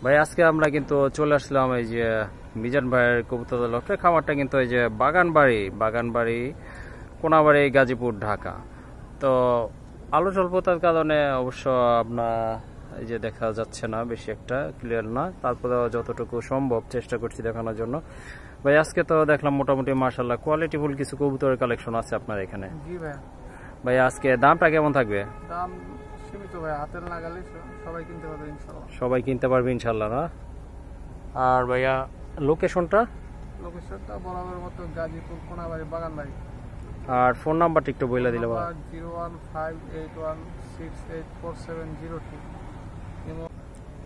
ভাই আজকে আমরা কিন্তু চলে আসলাম এই যে মিজান ভাইয়ের কবুতর লক্ষ্যে। খামারটা কিন্তু এই যে বাগানবাড়ি কোনাবাড়ি গাজীপুর ঢাকা। তো আলো স্বল্পতার কারণে অবশ্য আপনার এই যে দেখা যাচ্ছে না, বেশি একটা ক্লিয়ার না, তারপরে যতটুকু সম্ভব চেষ্টা করছি দেখানোর জন্য। ভাই আজকে তো দেখলাম মোটামুটি মাশাআল্লাহ কোয়ালিটিফুল কিছু কবুতরের কালেকশন আছে আপনার এখানে। জি ভাই। ভাই আজকে দামটা কেমন থাকবে? দাম সীমিত ভাই, হাতের নাগালে সবাই কিনতে পারবে ইনশাআল্লাহ। সবাই কিনতে পারবে ইনশাআল্লাহ না? আর ভাইয়া লোকেশনটা? লোকেশনটা বরাবর মতো গাজীপুর কোনাবাড়ি বাগানবাড়ি। আর ফোন নাম্বারটা একটু বলে দিলে ভাই। 01581684702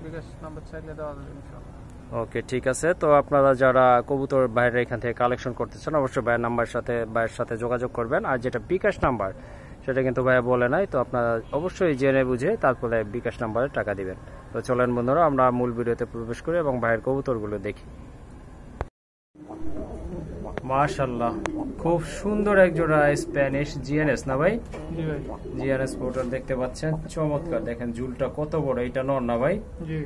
বিকাশ নাম্বার চাইলে দেওয়া যাবে ইনশাআল্লাহ। ওকে ঠিক আছে। তো আপনারা যারা কবুতর বাইরে এখান থেকে কালেকশন করতে চান অবশ্যই ভাইয়ের সাথে যোগাযোগ করবেন। আর যেটা বিকাশ নাম্বার সেটা কিন্তু ভাইয়া বলে নাই, তো আপনারা অবশ্যই জেনে বুঝে তারপরে বিকাশ নাম্বারে টাকা দিবেন। তো চলেন বন্ধুরা আমরা মূল ভিডিওতে প্রবেশ করি এবং ভাইয়ের কবুতরগুলো দেখি। মাশাআল্লাহ খুব সুন্দর এক জোড়া স্প্যানিশ জিএনএস না ভাই? জি ভাই। জিএনএস পোর্টার দেখতে পাচ্ছেন, চমৎকার। দেখেন ঝুলটা কত বড়, এটা নর না ভাই? জি।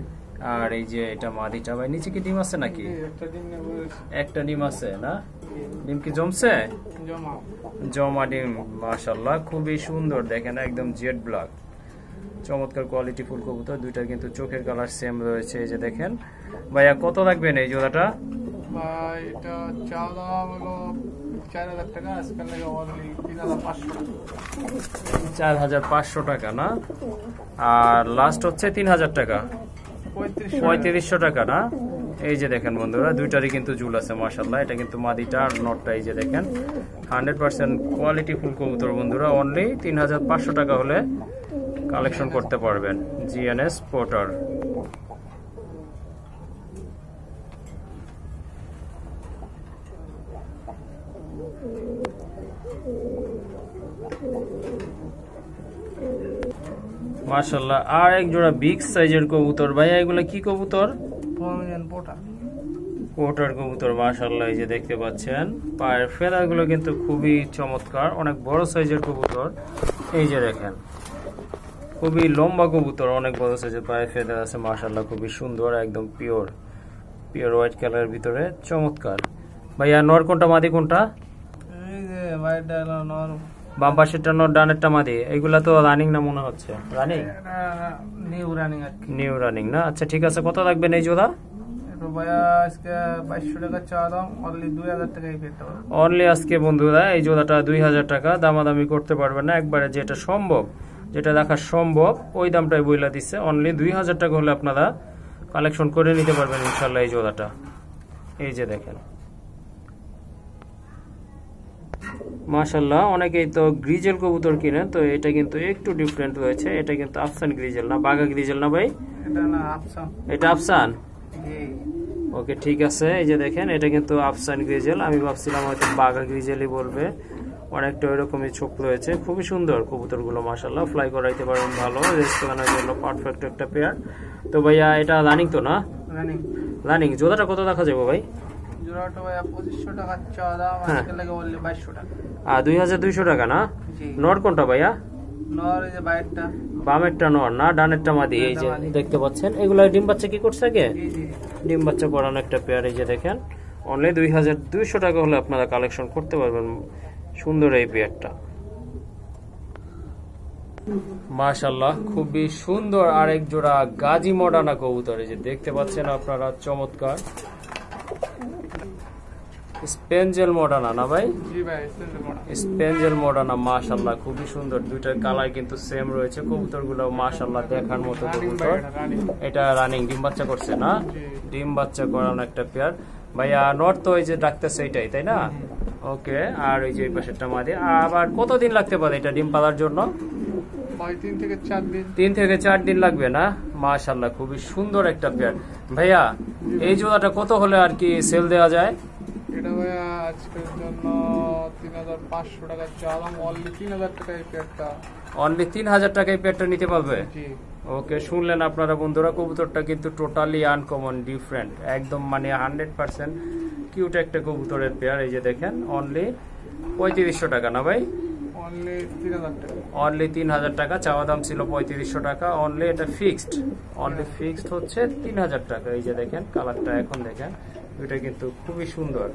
আর এই যে এটা মাদিটা ভাই, নিচে কি ডিম আছে নাকি? একটা ডিম আছে না? ডিম কি জমছে? জমা ডিম। মাশাআল্লাহ খুবই সুন্দর, দেখেন একদম জেড ব্ল্যাক, চমৎকার কোয়ালিটি ফুল কবুতর। দুইটা কিন্তু চোখের কালার সেম রয়েছে। এই যে দেখেন ভাইয়া কত লাগবেন এই জোড়াটা? ভাই এটা চাওয়া দাওয়া হলো 4000 টাকা, আজকাল লাগে অনলি 3500 টাকা। 4500 টাকা না? আর লাস্ট হচ্ছে 3000 টাকা, 3500 টাকা না? এই যে দেখেন বন্ধুরা দুইটারই কিন্তু ঝুল আছে মাশাআল্লাহ। এটা কিন্তু মাদিটা আর নটটা। এই যে দেখেন 100% কোয়ালিটি ফুল কবুতর বন্ধুরা। অনলি 3500 টাকা হলে কালেকশন করতে পারবেন। GNS porter. মাশাআল্লাহ আর এক জোড়া বিগ সাইজের কবুতর। ভাই এগুলা কি কবুতর? পোর্টার কবুতর মাশাআল্লাহ। এই যে দেখতে পাচ্ছেন পায়ের ফেদারগুলো কিন্তু খুবই চমৎকার, অনেক বড় সাইজের কবুতর। এই যে দেখেন খুবই লম্বা কবুতর, অনেক বড় সাইজের পায়ের ফেদার আছে মাশাআল্লাহ, খুবই সুন্দর, একদম পিওর হোয়াইট কালারের ভিতরে, চমৎকার। ভাইয়া নর কোনটা মাদি কোনটা? এই যে ভাইটা হলো নর, বাম পাশেরটা নর, ডানেরটা মাদি। এগুলা তো রানিং না মনে হচ্ছে? রানিং, নিউ রানিং আর কি। নিউ রানিং না? আচ্ছা ঠিক আছে। কত লাগবেন এই জোড়া? এটা ভাইয়া আজকে 2200 টাকা চাওয়া দাম, অনলি 2000 টাকায় পেতে হবে। অনলি আজকে বন্ধুরা এই জোড়াটা 2000 টাকা, দামাদামি করতে পারবেন না, একবারে যেটা সম্ভব, যেটা দেখা সম্ভব ওই দামটাই বইলা দিচ্ছে। অনলি 2000 টাকা হলে আপনারা কালেকশন করে নিতে পারবেন ইনশাল্লাহ এই জোড়াটা। এই যে দেখেন মাশাআল্লাহ। অনেকেই তো গ্রিজেল কবুতর কিনে, তো এটা কিন্তু একটু ডিফারেন্ট রয়েছে। এটা কিন্তু আফসান গ্রিজেল না, বাঘা গ্রিজেল না ভাই? এটা না আফসান। এটা আফসান? জি। ওকে ঠিক আছে। এই যে দেখেন এটা কিন্তু আফসান গ্রিজেল, আমি ভাবছিলাম হয়তো বাঘা গ্রিজেলই বলবে। অনেকটা ওইরকমই চোখ রয়েছে, খুবই সুন্দর কবুতরগুলো মাশাআল্লাহ। ফ্লাই করাইতে পারেন ভালো, রেস্টুরেন্টের জন্য পারফেক্ট একটা পেয়ার। তো ভাইয়া এটা রানিং তো না? রানিং। জোড়াটা কত দেখা যাবে ভাই? জোড়াটা ভাইয়া 2500 টাকা চাওয়া দাম, আজকে লাগে অনলি 2200 টাকা। আর 2200 টাকা না? নর কোনটা ভাইয়া? নর এই যে বাইরটা, বামেরটা নর না, ডানেরটা মাদি। এই যে দেখতে পাচ্ছেন এগুলা ডিম বাচ্চা কি করছে আগে? ডিম বাচ্চা করানো একটা পেয়ার। এই যে দেখেন অনলি 2200 টাকা হলে আপনারা কালেকশন করতে পারবেন সুন্দর এই পেয়ারটা মাশাআল্লাহ। খুবই সুন্দর আরেক জোড়া গাজী মডার্না কবুতর। এই যে দেখতে পাচ্ছেন আপনারা, চমৎকার স্পেঞ্জেল মডার্না না ভাই? জি ভাই স্পেঞ্জেল মডার্না মাশাআল্লাহ, খুবই সুন্দর। দুইটার কালার কিন্তু সেম রয়েছে। কবুতরগুলো মাশাআল্লাহ দেখার মতো কবুতর। এটা রানিং, ডিম বাচ্চা করছে না? ডিম বাচ্চা করানো একটা পেয়ার। ভাইয়া নর তো এই যে ডাকতেছে এইটাই, তাই না? ওকে। আর ওই যে এই পাশেরটা মাদি। আবার কতদিন লাগতে পারে এটা ডিম পালার জন্য? 3 থেকে 4 দিন। 3 থেকে 4 দিন লাগবে না? মাশাআল্লাহ খুবই সুন্দর একটা পেয়ার। ভাইয়া এই জোড়াটা কত হলে আর কি সেল দেওয়া যায়? এটা ভাইয়া আজকের জন্য 3500 টাকা চালাম, অনলি 3000 টাকায় পেয়ারটা। অনলি 3000 টাকায় পেয়ারটা নিতে পারবে? জি। ওকে শুনলেন আপনারা বন্ধুরা, কবুতরটা কিন্তু টোটালি আনকমন, ডিফারেন্ট, একদম মানে 100% কিউট একটা কবুতরের পেয়ার। এই যে দেখেন অনলি 3500 টাকা না ভাই? অনলি 3000 টাকা। অনলি 3000 টাকা, চাওয়া দাম ছিল 3500 টাকা। অনলি এটা ফিক্সড, অনলি ফিক্সড হচ্ছে 3000 টাকা। এই যে দেখেন কালারটা এখন দেখেন, এটা কিন্তু খুবই সুন্দর।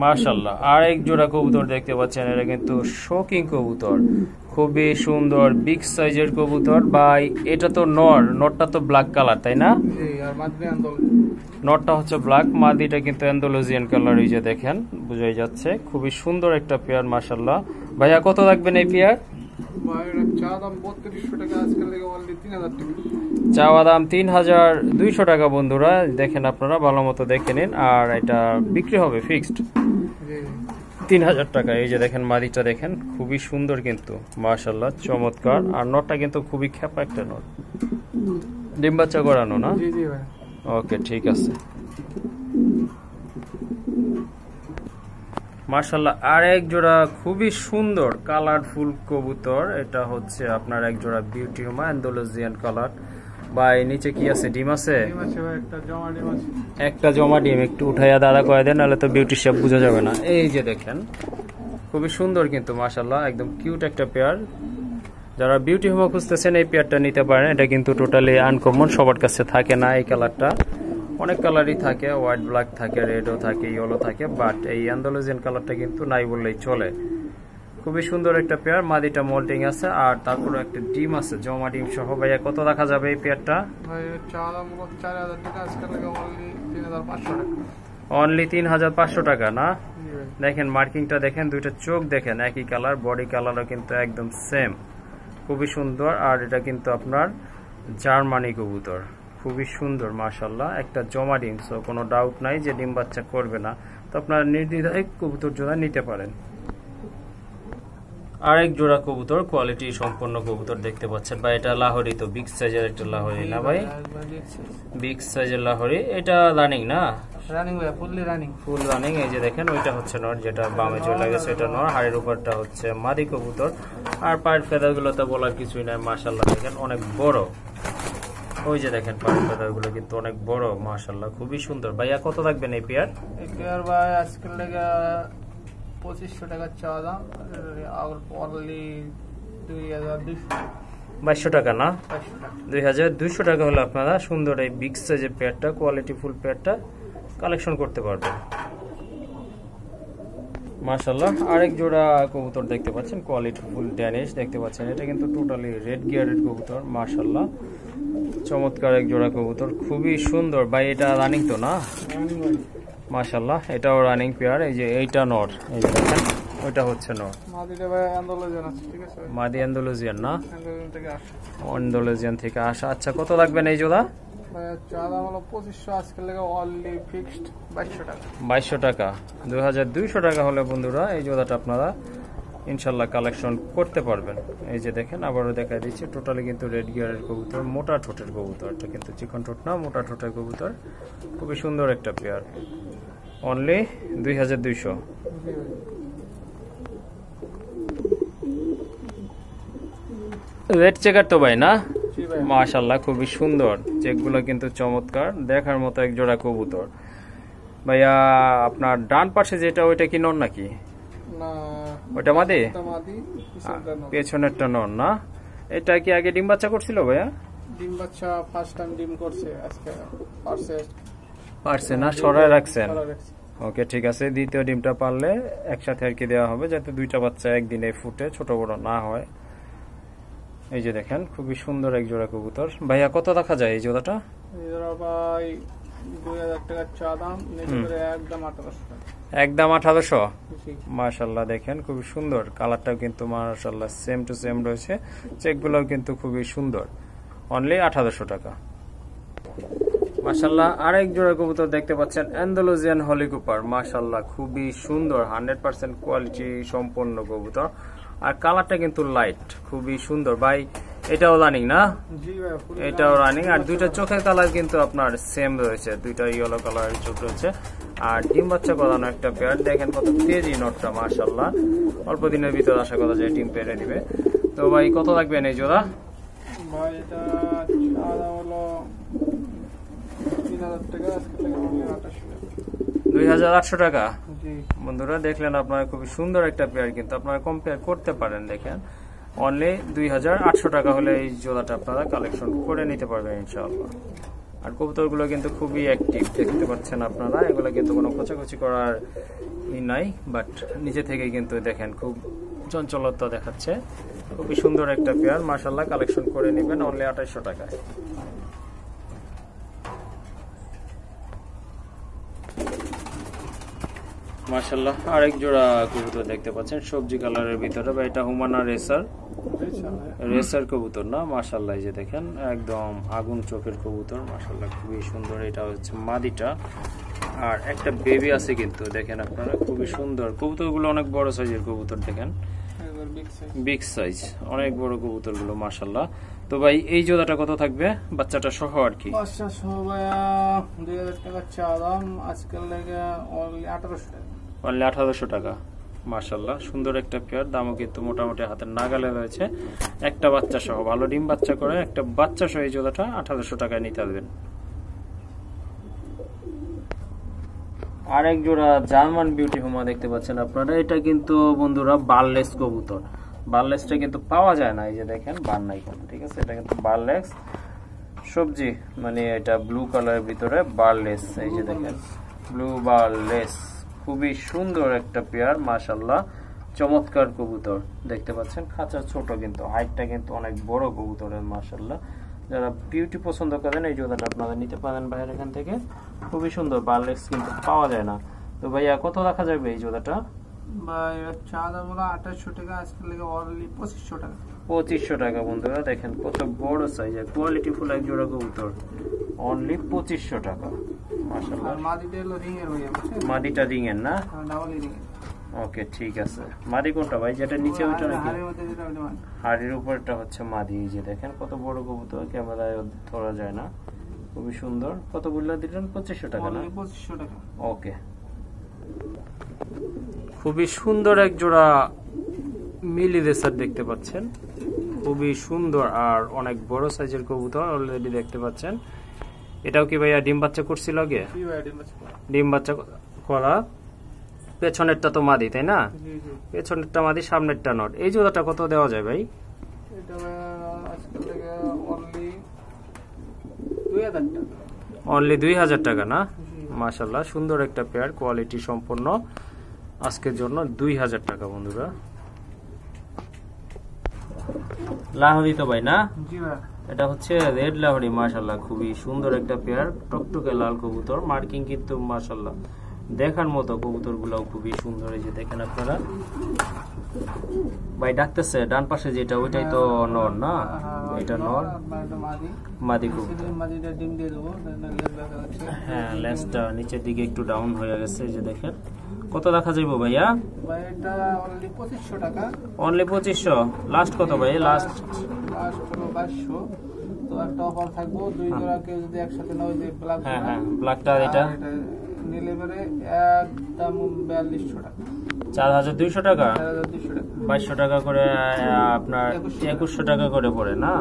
মাশাআল্লাহ, আর এক জোড়া কবুতর দেখতে পাচ্ছেন, এটা কিন্তু শৌকিং কবুতর, খুবই সুন্দর বিগ সাইজের কবুতর। ভাই এটা তো নরটা তো ব্ল্যাক কালার তাই না? জি, আর মাদ্রি আন্দোল। নরটা হচ্ছে ব্ল্যাক, মাদিটা কিন্তু অ্যান্ডালুজিয়ান কালার। এই যে দেখেন বোঝাই যাচ্ছে, খুবই সুন্দর একটা পেয়ার মাশাআল্লাহ। ভাইয়া কত রাখবেন এই পেয়ার? ভাই এটা চা দাম 3200 টাকা, আজকাল থেকে অনলি 3000 টাকা। চাওয়া দাম 3200 টাকা। বন্ধুরা দেখেন, আপনারা ভালো মতো দেখে নিন। আর এটা বিক্রি হবে ফিক্সড জি 3000 টাকা। এই যে দেখেন মাদিটা দেখেন, খুবই সুন্দর কিন্তু মাশাআল্লাহ, চমৎকার। আর নটটা কিন্তু খুবই খেপা একটা নট, ডিম বাচ্চা করানো না? জি জি ভাই। ওকে ঠিক আছে মাশাআল্লাহ। আর এক জোড়া খুবই সুন্দর কালারফুল কবুতর, এটা হচ্ছে আপনার এক জোড়া বিউটি হুমা অ্যান্ডালুজিয়ান কালার। ভাই নিচে কি আছে? ডিম আছে? ডিম আছে ভাই, একটা জমা ডিম আছে। একটা জমা ডিম একটু উঠাইয়া দাদা কয়ে দেন, নাহলে তো বিউটি শেপ বোঝা যাবে না। এই যে দেখেন খুবই সুন্দর কিন্তু মাশাআল্লাহ, একদম কিউট একটা পেয়ার। যারা বিউটি হোমা খুঁজতেছেন এই পেয়ারটা নিতে পারেন। এটা কিন্তু টোটালি আনকমন, সবার কাছে থাকে না এই কালারটা। অনেক কালারই থাকে, হোয়াইট ব্ল্যাক থাকে, রেডও থাকে, ইয়েলো থাকে, বাট এই অ্যান্ডালুজিয়ান কালারটা কিন্তু নাই বললেই চলে। খুবই সুন্দর একটা পেয়ার, মাদিটা মোল্টিং আছে, আর তারপরে একটা ডিম আছে জমা ডিম সহ। ভাইয়া কত রাখা যাবে এই পেয়ারটা? ভাই চা দাম 4000 টাকা, আজকাল থেকে অনলি 3500 টাকা। অনলি 3500 টাকা না? জি ভাই। দেখেন মার্কিংটা দেখেন, দুইটা চোখ দেখেন একই কালার, বডি কালারও কিন্তু একদম সেম, খুবই সুন্দর। আর এটা কিন্তু আপনার জার্মানি কবুতর, খুবই সুন্দর মাশাআল্লাহ। একটা জমা ডিম, সো কোনো ডাউট নাই যে ডিম বাচ্চা করবে না, তো আপনার নির্দ্বিধায় কবুতর জোড়া নিতে পারেন। আরেক জোড়া কবুতর, কোয়ালিটি সম্পন্ন কবুতর দেখতে পাচ্ছেন ভাই, এটা লাহোরি, তো বিগ সাইজের একটা লাহোরি না ভাই? বিগ সাইজের লাহোরি। এটা রানিং না? রানিং ভাই, ফুললি রানিং। Full running. এই যে দেখেন ওইটা হচ্ছে নর, যেটা বামে চলে গেছে এটা নর। হাড়ের উপরটা হচ্ছে মাদি কবুতর। আর পায়ের ফেদার গুলো তো বলার কিছুই নাই মাশাআল্লাহ, দেখেন অনেক বড়। ওই যে দেখেন পায়ের ফেদার গুলো কিন্তু অনেক বড় মাশাআল্লাহ, খুবই সুন্দর। ভাইয়া কত রাখবেন এই পেয়ার? এই পেয়ার ভাই আজকাল থেকে 2500 টাকা চা দাম, আর অনলি 2200 টাকা না? 2200 টাকা। 2200 টাকা হলে আপনারা সুন্দর এই বিগ সাইজের পেয়ারটা, কোয়ালিটি ফুল পেয়ারটা কালেকশন করতে পারবেন মাশাআল্লাহ। আরেক জোড়া কবুতর দেখতে পাচ্ছেন, কোয়ালিটি ফুল ড্যানিশ দেখতে পাচ্ছেন, এটা কিন্তু টোটালি রেড গিয়ারের কবুতর মাশাআল্লাহ, চমৎকার এক জোড়া কবুতর, খুবই সুন্দর। ভাই এটা রানিং তো না? রানিং ভাই মাশাআল্লাহ, এটাও রানিং পেয়ার। এই যে এইটা নর, এই যে দেখেন ওইটা হচ্ছে নর। মাদিটা ভাই আন্দোলন আছে, ঠিক আছে? মাদি অ্যান্ডালুজিয়ান না? আন্দোলন থেকে আসে। অ্যান্ডালুজিয়ান থেকে আসা। আচ্ছা কত রাখবেন এই জোড়া? ভাই চা দাম হলো 2500, আজকাল থেকে অনলি ফিক্সড 2200 টাকা। 2200 টাকা। 2200 টাকা হলে বন্ধুরা এই জোড়াটা আপনারা ইনশাল্লাহ কালেকশন করতে পারবেন। এই যে দেখেন আবারও দেখা দিচ্ছি, টোটালি কিন্তু রেড গিয়ারের কবুতর, মোটা ঠোঁটের কবুতর, এটা কিন্তু চিকন ঠোঁট না, মোটা ঠোঁটের কবুতর, খুবই সুন্দর একটা পেয়ার। অনলি 2200। জি ভাই। রেড চেকার তো ভাই না? জি ভাই। মাশাআল্লাহ খুবই সুন্দর, চেকগুলো কিন্তু চমৎকার, দেখার মতো এক জোড়া কবুতর। ভাইয়া আপনার ডান পাশে যেটা, ওইটা কি নর নাকি? না ওইটা মাদি? এটা মাদি, পিছনটা নর। পেছনেরটা নর না? এটা কি আগে ডিম বাচ্চা করছিল ভাইয়া? ডিম বাচ্চা ফার্স্ট টাইম ডিম করছে, আজকে পারছে না, সরায় রাখছেন? করা রাখছে। ওকে ঠিক আছে, দ্বিতীয় ডিমটা পারলে একসাথে আর কি দেওয়া হবে, যাতে দুইটা বাচ্চা একদিনে ফুটে, ছোট বড় না হয়। এই যে দেখেন খুবই সুন্দর এক জোড়া কবুতর। ভাইয়া কত রাখা যায় এই জোড়াটা? এই জোড়া ভাই 2000 টাকা চা দাম, নিচে করে একদম 1800 টাকা। একদম 1800। জি। মাশাআল্লাহ দেখেন খুবই সুন্দর, কালারটাও কিন্তু মাশাআল্লাহ সেম টু সেম রয়েছে, চেকগুলোও কিন্তু খুবই সুন্দর। অনলি 1800 টাকা। মাশাআল্লাহ আরেক জোড়া কবুতর দেখতে পাচ্ছেন, অ্যান্ডালুজিয়ান হলি কুপার, মাশাআল্লাহ খুবই সুন্দর, 100% কোয়ালিটি সম্পন্ন কবুতর। আর কালারটা কিন্তু লাইট, খুবই সুন্দর। ভাই এটাও রানিং না? জি ভাই, ফুল এটাও রানিং। আর দুইটা চোখের কালার কিন্তু আপনার সেম রয়েছে, দুইটা ইয়েলো কালারের চোখ রয়েছে। আর ডিম বাচ্চা করানো একটা পেয়ার, দেখেন কত তেজি নটটা মাশাআল্লাহ, অল্প দিনের ভিতর আশা করা যায় ডিম পেড়ে দিবে। তো ভাই কত লাগবেন এই জোড়া? ভাই এটা চা দাম হলো 3000 টাকা, আজকে থেকে অনলি 2800 টাকা। 2800 টাকা। জি বন্ধুরা দেখলেন আপনারা খুবই সুন্দর একটা পেয়ার, কিন্তু আপনারা কম্পেয়ার করতে পারেন। দেখেন অনলি 2800 টাকা হলে এই জোড়াটা আপনারা কালেকশন করে নিতে পারবেন ইনশাআল্লাহ। আর কবুতরগুলো কিন্তু খুবই অ্যাক্টিভ, দেখতে পাচ্ছেন আপনারা। এগুলো কিন্তু কোনো খোঁচাখুচি করার নাই, বাট নিচে থেকে কিন্তু দেখেন খুব চঞ্চলতা দেখাচ্ছে। খুবই সুন্দর একটা পেয়ার, মাশাআল্লাহ কালেকশন করে নেবেন অনলি 2800 টাকায়। মাশাআল্লাহ আরেক জোড়া কবুতর দেখতে পাচ্ছেন সবজি কালারের ভিতরে, বা এটা হুমানা রেসার কবুতর না? মাশাআল্লাহ এই যে দেখেন একদম আগুন চোখের কবুতর, মাশাআল্লাহ খুবই সুন্দর। এটা হচ্ছে মাদিটা, আর একটা বেবি আছে কিন্তু দেখেন আপনারা, খুবই সুন্দর। কবুতরগুলো অনেক বড় সাইজের কবুতর, দেখেন বিগ সাইজ, অনেক বড় কবুতরগুলো মাশাআল্লাহ। তো ভাই এই জোড়াটা কত থাকবে বাচ্চাটা সহ আর কি? বাচ্চা সহ ভাইয়া 2000 টাকা চা দাম, আজকাল লাগে অনলি 1800 টাকা। অনলি 1800 টাকা। মাশাআল্লাহ সুন্দর একটা পেয়ার, দামও কিন্তু মোটামুটি হাতের নাগালে রয়েছে। একটা বাচ্চা সহ, ভালো ডিম বাচ্চা করে একটা বাচ্চা সহ এই জোড়াটা 1800 টাকায় নিতে পারবেন। আরেক জোড়া জার্মান বিউটি হুমা দেখতে পাচ্ছেন আপনারা। এটা কিন্তু বন্ধুরা বারলেস কবুতর, বারলেসটা কিন্তু পাওয়া যায় না। এই যে দেখেন বার নাই কোনো, ঠিক আছে? এটা কিন্তু বারলেস সবজি, মানে এটা ব্লু কালারের ভিতরে বারলেস। এই যে দেখেন ব্লু বারলেস, খুবই সুন্দর একটা পেয়ার মাশাআল্লাহ, চমৎকার কবুতর দেখতে পাচ্ছেন। খাঁচা ছোট কিন্তু হাইটটা কিন্তু অনেক বড় কবুতরের মাশাআল্লাহ। যারা বিউটি পছন্দ করেন এই জোড়াটা আপনারা নিতে পারেন ভাইয়ের এখান থেকে, খুবই সুন্দর। বারলেস কিন্তু পাওয়া যায় না। তো ভাইয়া কত রাখা যাবে এই জোড়াটা? ভাই চা দাম হলো 2800 টাকা, আজকাল লাগে অনলি 2500 টাকা। 2500 টাকা বন্ধুরা, দেখেন কত বড় সাইজের কোয়ালিটি ফুল এক জোড়া কবুতর, অনলি 2500 টাকা মাশাআল্লাহ। আর মাদিটা হলো রিং এর ভাইয়া, মাদিটা রিং এর না? ডাবল রিং এর। ওকে ঠিক আছে। মাদি কোনটা ভাই, যেটা নিচে ওইটা নাকি? হাড়ির মধ্যে যেটা ওইটা মাদি। হাড়ির উপরটা হচ্ছে মাদি। এই যে দেখেন কত বড় কবুতর, ক্যামেরায় ধরা যায় না, খুবই সুন্দর। কত বললা দিলেন? 2500 টাকা না? 2500 টাকা। ওকে, খুবই সুন্দর এক জোড়া মিলি রেসার দেখতে পাচ্ছেন, খুবই সুন্দর আর অনেক বড় সাইজের কবুতর অলরেডি দেখতে পাচ্ছেন। এটাও কি ভাইয়া ডিম বাচ্চা করছিল আগে? জি ভাই ডিম বাচ্চা। ডিম বাচ্চা করা। পেছনেরটা তো মাদি তাই না? জি জি। পেছনেরটা মাদি, সামনেরটা নট। এই জোড়াটা কত দেওয়া যায় ভাই? এটা আজকাল লাগে অনলি 2000 টাকা। অনলি 2000 টাকা না? মাশাআল্লাহ সুন্দর একটা পেয়ার, কোয়ালিটি সম্পন্ন। আজকের জন্য 2000 টাকা বন্ধুরা। লাহোরি তো ভাই না? জি ভাই। এটা হচ্ছে রেড লাহোরি, মাশাআল্লাহ খুবই সুন্দর একটা পেয়ার, টকটকে লাল কবুতর। মার্কিং কিন্তু মাশাআল্লাহ দেখার মতো, কবুতরগুলোও খুবই সুন্দর। এই যে দেখেন আপনারা ভাই ডাকতেছে ডান পাশে যেটা, ওইটাই তো নর না? এটা নর, মাদি কবুতর। মাদিটা ডিম দিয়ে দেবো। হ্যাঁ লেন্সটা নিচের দিকে একটু ডাউন হয়ে গেছে। এই যে দেখেন কত রাখা যাইবো ভাইয়া? ভাই এটা অনলি 2500 টাকা। অনলি 2500। লাস্ট কত ভাই? লাস্ট হলো 2200। তো একটা অফার থাকবো, দুই জোড়া কেউ যদি একসাথে নাও, যে ব্ল্যাক। হ্যাঁ হ্যাঁ ব্ল্যাকটা এটা নিলে পরে একদম 4200 টাকা। 4200 টাকা, 4200 টাকা, 2200 টাকা করে আপনার 2100 টাকা করে পড়ে না?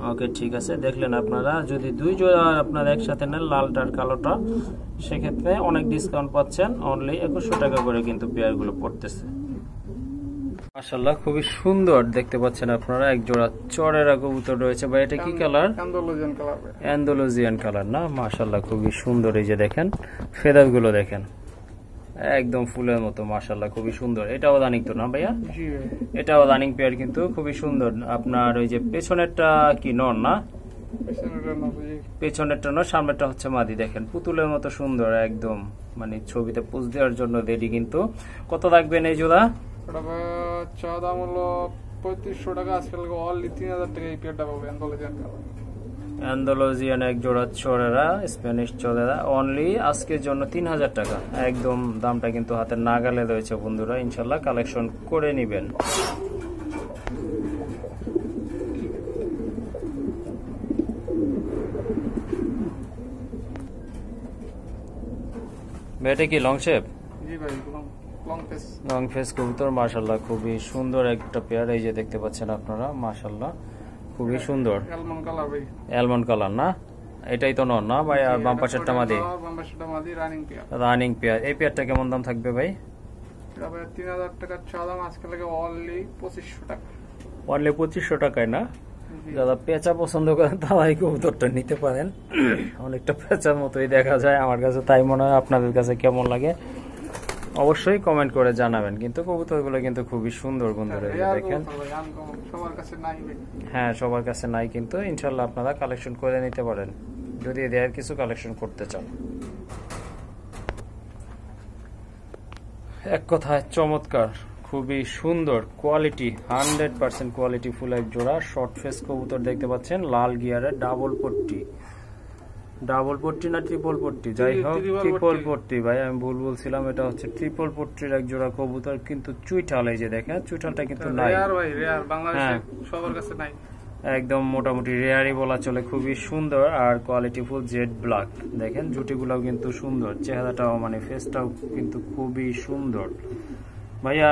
ওকে ঠিক আছে। দেখলেন আপনারা যদি দুই জোড়া আপনার একসাথে নেন, লালটা আর কালোটা, সেক্ষেত্রে অনেক ডিসকাউন্ট পাচ্ছেন। অনলি 2100 টাকা করে কিন্তু পেয়ারগুলো পড়তেছে। মাশাআল্লাহ খুবই সুন্দর দেখতে পাচ্ছেন আপনারা, এক জোড়া চড়েরা কবুতর রয়েছে। ভাই এটা কি colour? Andalusian colour. Andalusian colour না? মাশাআল্লাহ খুবই সুন্দর। এই যে দেখেন ফেদার গুলো দেখেন একদম ফুলের মতো, মাশাআল্লাহ খুবই সুন্দর। এটাও রানিং তো না ভাইয়া? জি ভাই। এটাও রানিং পেয়ার কিন্তু খুবই সুন্দর। আপনার ওই যে পেছনেরটা কি নর না? পেছনেরটা নর, সামনেরটা হচ্ছে মাদি। দেখেন পুতুলের মতো সুন্দর একদম, মানে ছবিতে পোজ দেওয়ার জন্য রেডি। কিন্তু কত রাখবেন এই জোড়া? চা দাম হলো 3500 টাকা, আজকাল অনলি 3000 টাকা এই পেয়ারটা পাবে। অ্যান্ডালুজিয়ান এক জোড়া চড়েরা, স্প্যানিশ চড়েরা, অনলি আজকের জন্য 3000 টাকা। একদম দামটা কিন্তু হাতের নাগালে রয়েছে বন্ধুরা, ইনশাল্লাহ কালেকশন করে নিবেন। এটা কি লং শেপ? জি ভাই, লং ফেস কবুতর, মাশাআল্লাহ খুবই সুন্দর একটা পেয়ার। এই যে দেখতে পাচ্ছেন আপনারা, মাশাআল্লাহ খুবই সুন্দর, অ্যালমন্ড কালার ভাই। অ্যালমন্ড কালার না? এটাই তো নর না ভাই? আর বাম পাশেরটা মাদি? বাম পাশেরটা মাদি, রানিং পেয়ার। Running pair. এই পেয়ারটা কেমন দাম থাকবে ভাই? এটা ভাই 3000 টাকা চা দাম, আজকে লাগে অনলি 2500 টাকা। অনলি 2500 টাকায় না? জি। যারা পেঁচা পছন্দ করেন তারাই কবুতরটা নিতে পারেন। অনেকটা পেঁচার মতোই দেখা যায়, আমার কাছে তাই মনে হয়। আপনাদের কাছে কেমন লাগে অবশ্যই কমেন্ট করে জানাবেন। কিন্তু কবুতরগুলো কিন্তু খুবই সুন্দর বন্ধুরা, এই যে দেখেন। সবার কাছে নাই ভাই। হ্যাঁ, সবার কাছে নাই, কিন্তু ইনশাল্লাহ আপনারা কালেকশন করে নিতে পারেন যদি এদের কিছু কালেকশন করতে চান। এক কথায় চমৎকার, খুবই সুন্দর কোয়ালিটি, 100% কোয়ালিটি ফুল এক জোড়া শর্ট ফেস কবুতর দেখতে পাচ্ছেন, লাল গিয়ারের, ডাবল পট্টি। ডাবল পট্টি না ট্রিপল পট্টি? যাই হোক, ট্রিপল পট্টি ভাই, আমি ভুল বলছিলাম। এটা হচ্ছে ট্রিপল পট্টির এক জোড়া কবুতর, কিন্তু চুইঠাল, এই যে দেখেন চুইঠালটা কিন্তু নাই। রেয়ার ভাই, রেয়ার, বাংলাদেশে সবার কাছে নাই। একদম মোটামুটি রেয়ারই বলা চলে, খুবই সুন্দর আর কোয়ালিটি ফুল জেড ব্ল্যাক। দেখেন জুটিগুলোও কিন্তু সুন্দর, চেহারাটাও মানে ফেসটাও কিন্তু খুবই সুন্দর। ভাইয়া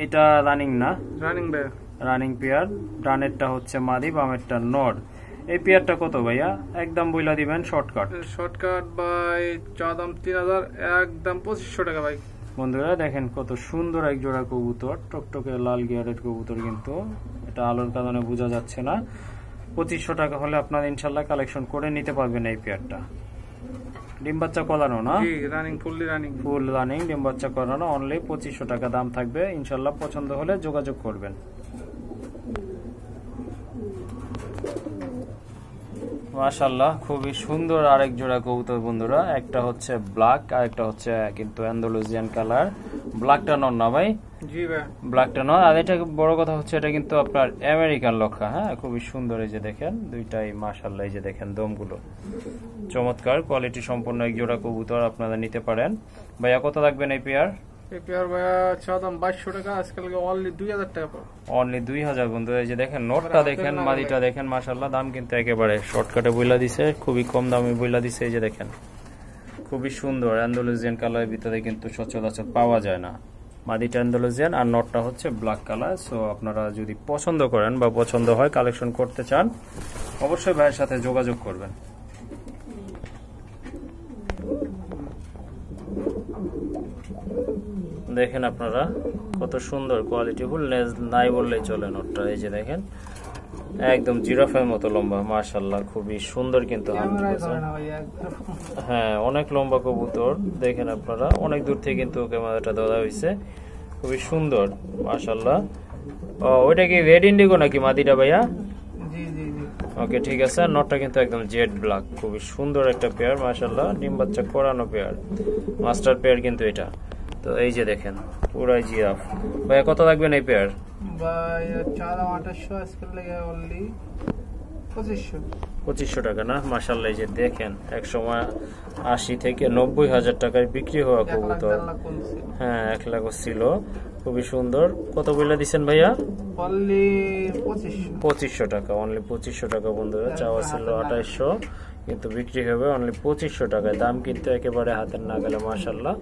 এটা রানিং না? রানিং ভাই, রানিং পেয়ার। ডানেরটা হচ্ছে মাদি, বামেরটা নর। এই পেয়ারটা কত ভাইয়া? একদম বইলা দিবেন শর্টকাট। শর্টকাট ভাই, চা দাম 3000, একদম 2500 টাকা ভাই। বন্ধুরা দেখেন কত সুন্দর এক জোড়া কবুতর, টকটকে লাল গিয়ারের কবুতর, কিন্তু এটা আলোর কারণে বোঝা যাচ্ছে না। 2500 টাকা হলে আপনারা ইনশাল্লাহ কালেকশন করে নিতে পারবেন এই পেয়ারটা। ডিম বাচ্চা করানো না? জি, running, fully running. Full running, ডিম বাচ্চা করানো, অনলি 2500 টাকা দাম থাকবে। ইনশাল্লাহ পছন্দ হলে যোগাযোগ করবেন। মাশাআল্লাহ, খুবই সুন্দর আরেক জোড়া কবুতর বন্ধুরা। একটা হচ্ছে ব্ল্যাক আর একটা হচ্ছে কিন্তু অ্যান্ডালুজিয়ান কালার। ব্ল্যাকটা নর না ভাই? জি ভাই, ব্ল্যাকটা নর। আর এটা বড় কথা হচ্ছে এটা কিন্তু আপনার আমেরিকান লক্ষা। হ্যাঁ, খুবই সুন্দর, এই যে দেখেন দুইটাই মাশাআল্লাহ, এই যে দেখেন দমগুলো চমৎকার, কোয়ালিটি সম্পন্ন এক জোড়া কবুতর আপনারা নিতে পারেন। ভাইয়া কত রাখবেন এই পেয়ার? এই পেয়ার ভাইয়া চা দাম 2200 টাকা, আজকে লাগে অনলি 2000 টাকা পাবো। অনলি 2000 বন্ধু। এই যে দেখেন নোটটা দেখেন, মাদিটা দেখেন, মাশাআল্লাহ দাম কিন্তু একেবারে শর্টকাটে বইলা দিছে, খুবই কম দামে বইলা দিছে। এই যে দেখেন খুবই সুন্দর অ্যান্ডালুজিয়ান কালারের ভিতরে কিন্তু সচরাচর পাওয়া যায় না। মাদিটা অ্যান্ডালুজিয়ান আর নটটা হচ্ছে ব্ল্যাক কালার। সো আপনারা যদি পছন্দ করেন বা পছন্দ হয় কালেকশন করতে চান, অবশ্যই ভাইয়ের সাথে যোগাযোগ করবেন। দেখেন আপনারা কত সুন্দর কোয়ালিটি ফুল, নাই বললেই চলে নটটা। এই যে দেখেন একদম জিরাফের মতো লম্বা, মাশাআল্লাহ খুবই সুন্দর কিন্তু। হ্যাঁ, অনেক লম্বা কবুতর। দেখেন আপনারা অনেক দূর থেকে কিন্তু ক্যামেরাটা ধরা হয়েছে, খুবই সুন্দর মাশাআল্লাহ। ওইটা কি রেড ইন্ডিগো নাকি মাদিটা ভাইয়া? জি জি জি। ওকে, ঠিক আছে। নটটা কিন্তু একদম জেড ব্ল্যাক, খুবই সুন্দর একটা পেয়ার মাশাআল্লাহ, ডিম বাচ্চা করানো পেয়ার, মাস্টার পেয়ার কিন্তু এটা। তো এই যে দেখেন পুরাই জিরাফ। ভাইয়া কত রাখবেন এই পেয়ার? ভাই চা দাম 2800, আজকে লাগে অনলি 2500। 2500 টাকা না? মাশাআল্লাহ, এই যে দেখেন এক সময় 80 থেকে 90 হাজার টাকায় বিক্রি হওয়া কবুতর। হ্যাঁ, 1 লাখ ছিল, খুবই সুন্দর। কত বইলা দিচ্ছেন ভাইয়া? অনলি 2500। 2500 টাকা, অনলি 2500 টাকা বন্ধুরা। চাওয়া ছিল 2800, কিন্তু বিক্রি হবে অনলি 2500 টাকায়। দাম কিন্তু একেবারে হাতের নাগালে মাশাআল্লাহ।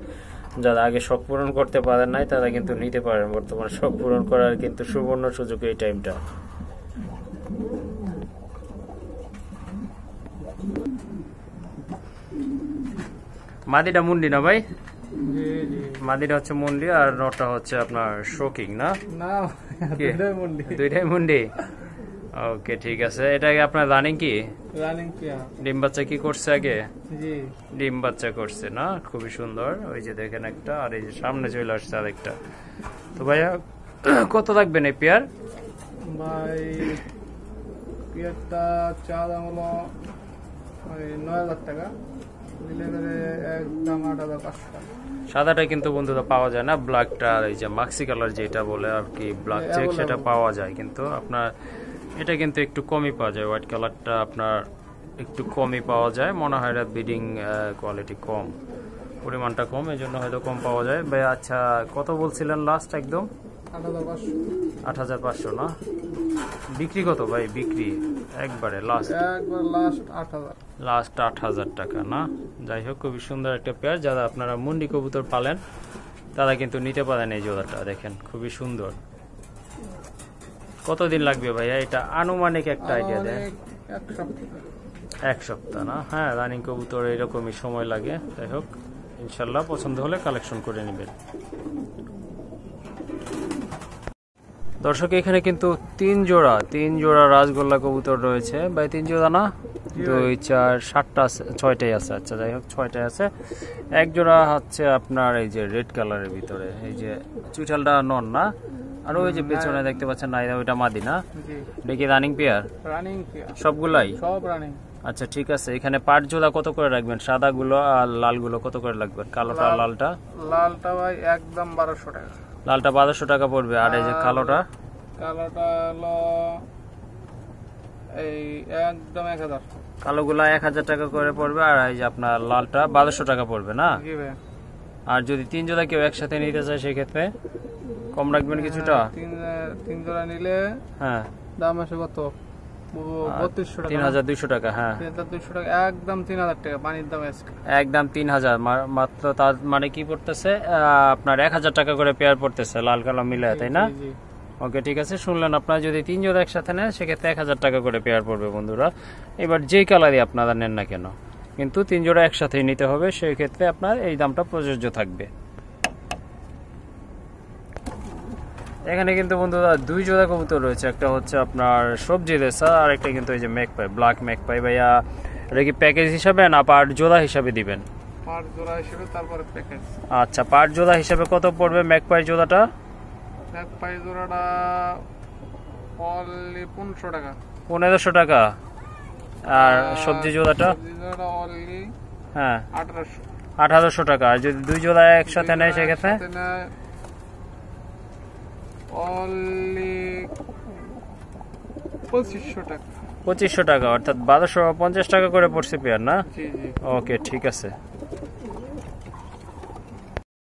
যারা আগে শখ পূরণ করতে পারেন নাই তারা কিন্তু নিতে পারেন, বর্তমানে শখ পূরণ করার কিন্তু সুবর্ণ সুযোগ এই টাইমটা। মাদিটা মুন্ডি না ভাই? জি জি। মাদিটা হচ্ছে মুন্ডি আর নটটা হচ্ছে আপনার শোকিং না? না, দুইটাই মুন্ডি। দুইটাই মুন্ডি। ওকে, ঠিক আছে। এটা কি আপনার রানিং কি? Running pair. ডিম বাচ্চা কি করছে আগে? জি, ডিম বাচ্চা করছে না? খুবই সুন্দর। ওই যে দেখেন একটা, আর এই যে সামনে চলে আসছে আরেকটা। তো ভাইয়া কত রাখবেন এই পেয়ার? ভাই পেয়ারটা চা দাম হলো 9000 টাকা, একদম 8500 টাকা। সাদাটা কিন্তু বন্ধুরা পাওয়া যায় না, ব্ল্যাকটা আর এই যে মাক্সি কালার যেটা বলে আর কি ব্ল্যাক চেক, সেটা পাওয়া যায়। কিন্তু আপনার এটা কিন্তু একটু কমই পাওয়া যায়, হোয়াইট কালারটা আপনার একটু কমই পাওয়া যায় মনে হয়। এটা ব্রিডিং কোয়ালিটি কম, পরিমাণটা কম, এই জন্য হয়তো কম পাওয়া যায়। ভাই আচ্ছা, কত বলছিলেন লাস্ট? একদম 8500। 8500 না? বিক্রি কত ভাই? বিক্রি একবারে লাস্ট? একবার লাস্ট 8000। লাস্ট 8000 টাকা না? যাই হোক, খুবই সুন্দর একটা পেয়ার। যারা আপনারা মুন্ডি কবুতর পালেন তারা কিন্তু নিতে পারেন এই জোড়াটা। দেখেন খুবই সুন্দর। কতদিন লাগবে ভাইয়া? এটা আনুমানিক একটা আইডিয়া দেয়। এক সপ্তাহ। এক সপ্তাহ না? হ্যাঁ, রানিং কবুতর এরকমই সময় লাগে। যাই হোক, ইনশাল্লাহ পছন্দ হলে কালেকশন করে নেবেন। দর্শক, এখানে কিন্তু তিন জোড়া রাজগোল্লা কবুতর রয়েছে ভাই। 3 জোড়া না, 2 4 7টা আছে, 6টাই আছে। আচ্ছা, যাই হোক, 6টাই আছে। এক জোড়া হচ্ছে আপনার এই যে রেড কালারের ভিতরে, এই যে চুইঠালটা নন না, আর ওই যে পেছনে দেখতে পাচ্ছেন না, ওইটা মাদি না? এটা কি রানিং পেয়ার? রানিং পেয়ার সবগুলাই? সব রানিং। আচ্ছা, ঠিক আছে। এখানে পাট জোড়া কত করে রাখবেন? সাদা গুলো আর লাল গুলো কত করে রাখবেন? কালোটা আর লালটা? লালটা ভাই একদম 1200 টাকা। লালটা 1200 টাকা পড়বে। আর এই যে কালোটা? কালোটা হলো এই একদম 1000। কালোগুলা 1000 টাকা করে পড়বে, আর এই যে আপনার লালটা 1200 টাকা পড়বে না? জি ভাই। আর যদি 3 জোড়া কেউ একসাথে নিতে চায় সেক্ষেত্রে কম রাখবেন কিছুটা? তিন জোড়া নিলে হ্যাঁ, দাম আসে কত? 3200 টাকা। 3200 টাকা। হ্যাঁ, 3200 টাকা, একদম 3000 টাকা পানির দাম আজকে। একদম 3000 মাত্র। তার মানে কি পড়তেছে আপনার 1000 টাকা করে পেয়ার পড়তেছে লাল কালো মিলে, তাই না? জি। ওকে, ঠিক আছে। শুনলেন, আপনারা যদি 3 জোড়া একসাথে নেন সেক্ষেত্রে 1000 টাকা করে পেয়ার পড়বে বন্ধুরা। এবার যেই কালারই আপনারা নেন না কেন, কিন্তু 3 জোড়া একসাথেই নিতে হবে, সেই ক্ষেত্রে আপনার এই দামটা প্রযোজ্য থাকবে। এখানে কিন্তু বন্ধুরা 2 জোড়া কবুতর রয়েছে। একটা হচ্ছে আপনার সবজি রেসা, আর একটা কিন্তু এই যে ম্যাকপাই, ব্ল্যাক ম্যাকপাই। ভাইয়া, এটা কি প্যাকেজ হিসাবে না পার জোড়া হিসাবে দিবেন? পার জোড়া হিসেবে, তারপরে প্যাকেজ। আচ্ছা, পার জোড়া হিসাবে কত পড়বে ম্যাকপাই জোড়াটা? ম্যাকপাই জোড়াটা অনলি 1500 টাকা। 1500 টাকা। আর সবজি জোড়াটা? সবজি জোড়াটা অনলি হ্যাঁ 1800। 1800 টাকা। আর যদি 2 জোড়া একসাথে নেয় সেক্ষেত্রে? অনলি 2500 টাকা। 2500 টাকা, অর্থাৎ 1250 টাকা করে পড়ছে পেয়ার না? জি জি। ওকে, ঠিক আছে।